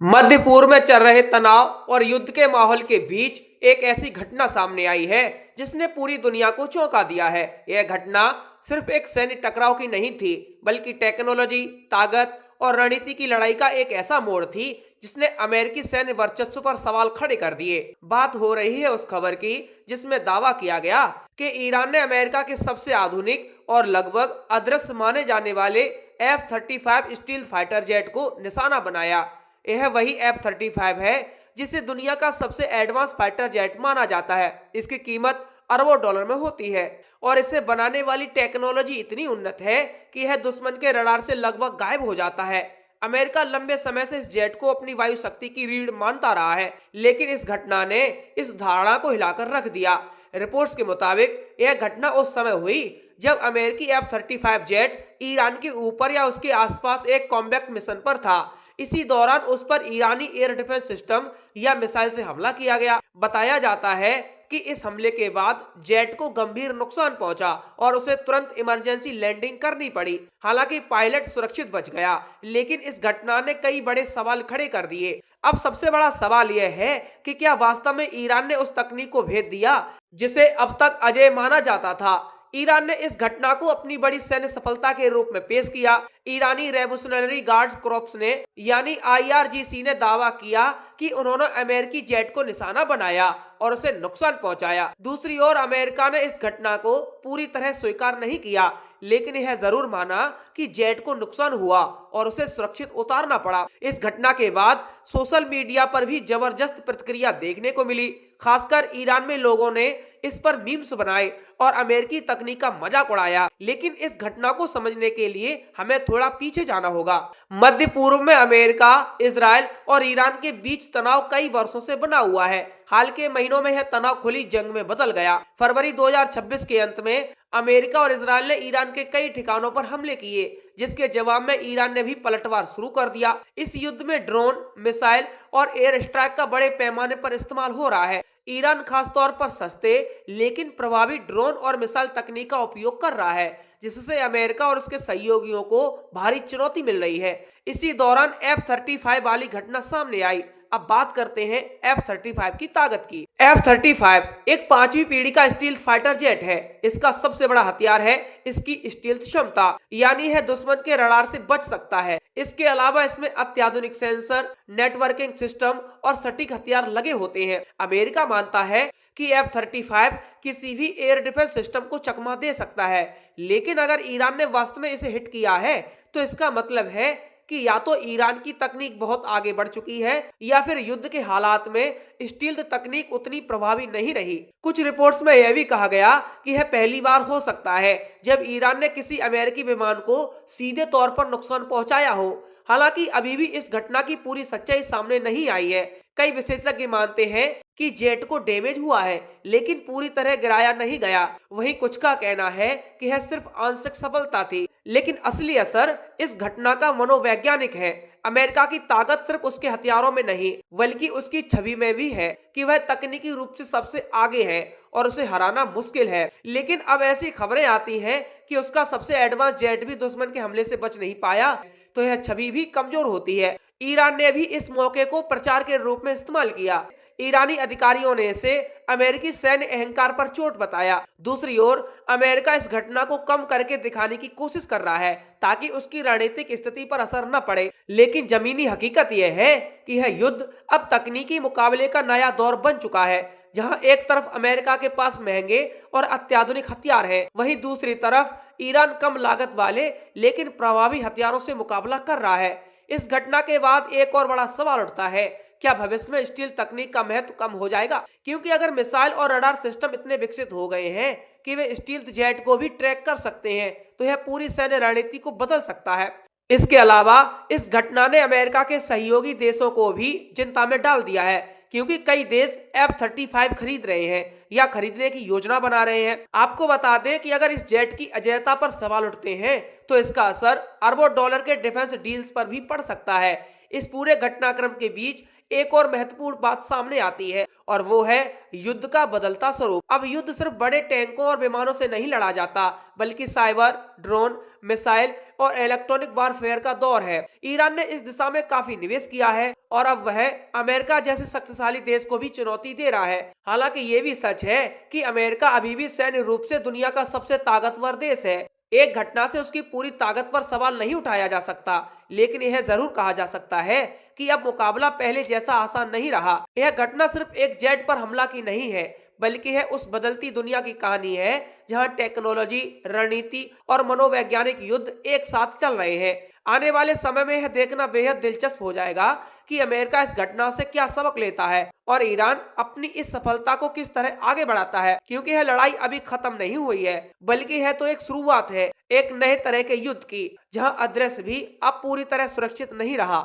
मध्य पूर्व में चल रहे तनाव और युद्ध के माहौल के बीच एक ऐसी घटना सामने आई है जिसने पूरी दुनिया को चौंका दिया है। यह घटना सिर्फ एक सैन्य टकराव की नहीं थी, बल्कि टेक्नोलॉजी, ताकत और रणनीति की लड़ाई का एक ऐसा मोड़ थी जिसने अमेरिकी सैन्य वर्चस्व पर सवाल खड़े कर दिए। बात हो रही है उस खबर की जिसमें दावा किया गया कि ईरान ने अमेरिका के सबसे आधुनिक और लगभग अदृश्य माने जाने वाले F-35 स्टील्थ फाइटर जेट को निशाना बनाया। यह वही F-35 है जिसे दुनिया का सबसे एडवांस फाइटर जेट माना जाता है। इसकी कीमत अरबों डॉलर में होती है और इसे बनाने वाली टेक्नोलॉजी इतनी उन्नत है कि यह दुश्मन के रडार से लगभग गायब हो जाता है। अमेरिका लंबे समय से इस जेट को अपनी वायु शक्ति की रीढ़ मानता रहा है, लेकिन इस घटना ने इस धारणा को हिलाकर रख दिया। रिपोर्ट्स के मुताबिक यह घटना उस समय हुई जब अमेरिकी F-35 जेट ईरान के ऊपर या उसके आसपास एक कॉम्बैट मिशन पर था। इसी दौरान उस पर ईरानी एयर डिफेंस सिस्टम या मिसाइल से हमला किया गया। बताया जाता है कि इस हमले के बाद जेट को गंभीर नुकसान पहुंचा और उसे तुरंत इमरजेंसी लैंडिंग करनी पड़ी। हालांकि पायलट सुरक्षित बच गया, लेकिन इस घटना ने कई बड़े सवाल खड़े कर दिए। अब सबसे बड़ा सवाल यह है कि क्या वास्तव में ईरान ने उस तकनीक को भेद दिया जिसे अब तक अजेय माना जाता था। ईरान ने इस घटना को अपनी बड़ी सैन्य सफलता के रूप में पेश किया। ईरानी रेवोल्यूशनरी गार्ड्स कॉर्प्स ने यानी IRGC ने दावा किया कि उन्होंने अमेरिकी जेट को निशाना बनाया और उसे नुकसान पहुंचाया। दूसरी ओर अमेरिका ने इस घटना को पूरी तरह स्वीकार नहीं किया, लेकिन यह जरूर माना कि जेट को नुकसान हुआ और उसे सुरक्षित उतारना पड़ा। इस घटना के बाद सोशल मीडिया पर भी जबरदस्त प्रतिक्रिया देखने को मिली। खासकर ईरान में लोगों ने इस पर मीम्स बनाए और अमेरिकी तकनीक का मजाक उड़ाया। लेकिन इस घटना को समझने के लिए हमें थोड़ा पीछे जाना होगा। मध्य पूर्व में अमेरिका, इजराइल और ईरान के बीच तनाव कई वर्षों से बना हुआ है। हाल के महीनों में यह तनाव खुली जंग में बदल गया। फरवरी 2026 के अंत में अमेरिका और इजराइल ने ईरान के कई ठिकानों पर हमले किए, जिसके जवाब में ईरान ने भी पलटवार शुरू कर दिया। इस युद्ध में ड्रोन, मिसाइल और एयर स्ट्राइक का बड़े पैमाने पर इस्तेमाल हो रहा है। ईरान खासतौर पर सस्ते लेकिन प्रभावी ड्रोन और मिसाइल तकनीक का उपयोग कर रहा है, जिससे अमेरिका और उसके सहयोगियों को भारी चुनौती मिल रही है। इसी दौरान F-35 वाली घटना सामने आई। अब बात करते हैं F-35 की ताकत की। F-35 एक 5वीं पीढ़ी का स्टील्थ फाइटर जेट है। इसका सबसे बड़ा हथियार है इसकी स्टील्थ क्षमता, यानी यह दुश्मन के रडार से बच सकता है। इसके अलावा इसमें अत्याधुनिक सेंसर, नेटवर्किंग सिस्टम और सटीक हथियार लगे होते हैं। अमेरिका मानता है कि F-35 किसी भी एयर डिफेंस सिस्टम को चकमा दे सकता है, लेकिन अगर ईरान ने वास्तव में इसे हिट किया है तो इसका मतलब है कि या तो ईरान की तकनीक बहुत आगे बढ़ चुकी है या फिर युद्ध के हालात में स्टील्थ तकनीक उतनी प्रभावी नहीं रही। कुछ रिपोर्ट्स में यह भी कहा गया कि यह पहली बार हो सकता है जब ईरान ने किसी अमेरिकी विमान को सीधे तौर पर नुकसान पहुंचाया हो। हालांकि अभी भी इस घटना की पूरी सच्चाई सामने नहीं आई है। कई विशेषज्ञ मानते हैं कि जेट को डैमेज हुआ है, लेकिन पूरी तरह गिराया नहीं गया। वहीं कुछ का कहना है कि यह सिर्फ आंशिक सफलता थी, लेकिन असली असर इस घटना का मनोवैज्ञानिक है। अमेरिका की ताकत सिर्फ उसके हथियारों में नहीं, बल्कि उसकी छवि में भी है कि वह तकनीकी रूप से सबसे आगे है और उसे हराना मुश्किल है। लेकिन अब ऐसी खबरें आती हैं कि उसका सबसे एडवांस जेट भी दुश्मन के हमले से बच नहीं पाया, तो यह छवि भी कमजोर होती है। ईरान ने भी इस मौके को प्रचार के रूप में इस्तेमाल किया। ईरानी अधिकारियों ने इसे अमेरिकी सैन्य अहंकार पर चोट बताया। दूसरी ओर अमेरिका इस घटना को कम करके दिखाने की कोशिश कर रहा है ताकि उसकी रणनीतिक स्थिति पर असर न पड़े। लेकिन जमीनी हकीकत यह है कि यह युद्ध अब तकनीकी मुकाबले का नया दौर बन चुका है, जहां एक तरफ अमेरिका के पास महंगे और अत्याधुनिक हथियार हैं, वहीं दूसरी तरफ ईरान कम लागत वाले लेकिन प्रभावी हथियारों से मुकाबला कर रहा है। इस घटना के बाद एक और बड़ा सवाल उठता है, क्या भविष्य में स्टील तकनीक का महत्व कम हो जाएगा? क्योंकि अगर मिसाइल और रडार सिस्टम इतने विकसित हो गए हैं कि वे स्टील्थ जेट को भी ट्रैक कर सकते हैं, तो यह पूरी सैन्य रणनीति को बदल सकता है। इसके अलावा इस घटना ने अमेरिका के सहयोगी देशों को भी चिंता में डाल दिया है, क्योंकि कई देश F-35 खरीद रहे हैं या खरीदने की योजना बना रहे हैं। आपको बता दें कि अगर इस जेट की अजेयता पर सवाल उठते हैं तो इसका असर अरबों डॉलर के डिफेंस डील्स पर भी पड़ सकता है। इस पूरे घटनाक्रम के बीच एक और महत्वपूर्ण बात सामने आती है, और वो है युद्ध का बदलता स्वरूप। अब युद्ध सिर्फ बड़े टैंकों और विमानों से नहीं लड़ा जाता, बल्कि साइबर, ड्रोन, मिसाइल और इलेक्ट्रॉनिक वारफेयर का दौर है। ईरान ने इस दिशा में काफी निवेश किया है और अब वह अमेरिका जैसे शक्तिशाली देश को भी चुनौती दे रहा है। हालांकि ये भी सच है कि अमेरिका अभी भी सैन्य रूप से दुनिया का सबसे ताकतवर देश है। एक घटना से उसकी पूरी ताकत पर सवाल नहीं उठाया जा सकता, लेकिन यह जरूर कहा जा सकता है कि अब मुकाबला पहले जैसा आसान नहीं रहा। यह घटना सिर्फ एक जेट पर हमला की नहीं है, बल्कि है उस बदलती दुनिया की कहानी है जहां टेक्नोलॉजी, रणनीति और मनोवैज्ञानिक युद्ध एक साथ चल रहे हैं। आने वाले समय में यह देखना बेहद दिलचस्प हो जाएगा कि अमेरिका इस घटना से क्या सबक लेता है और ईरान अपनी इस सफलता को किस तरह आगे बढ़ाता है, क्योंकि यह लड़ाई अभी खत्म नहीं हुई है, बल्कि यह तो एक शुरुआत है एक नए तरह के युद्ध की, जहां अदृश्य भी अब पूरी तरह सुरक्षित नहीं रहा।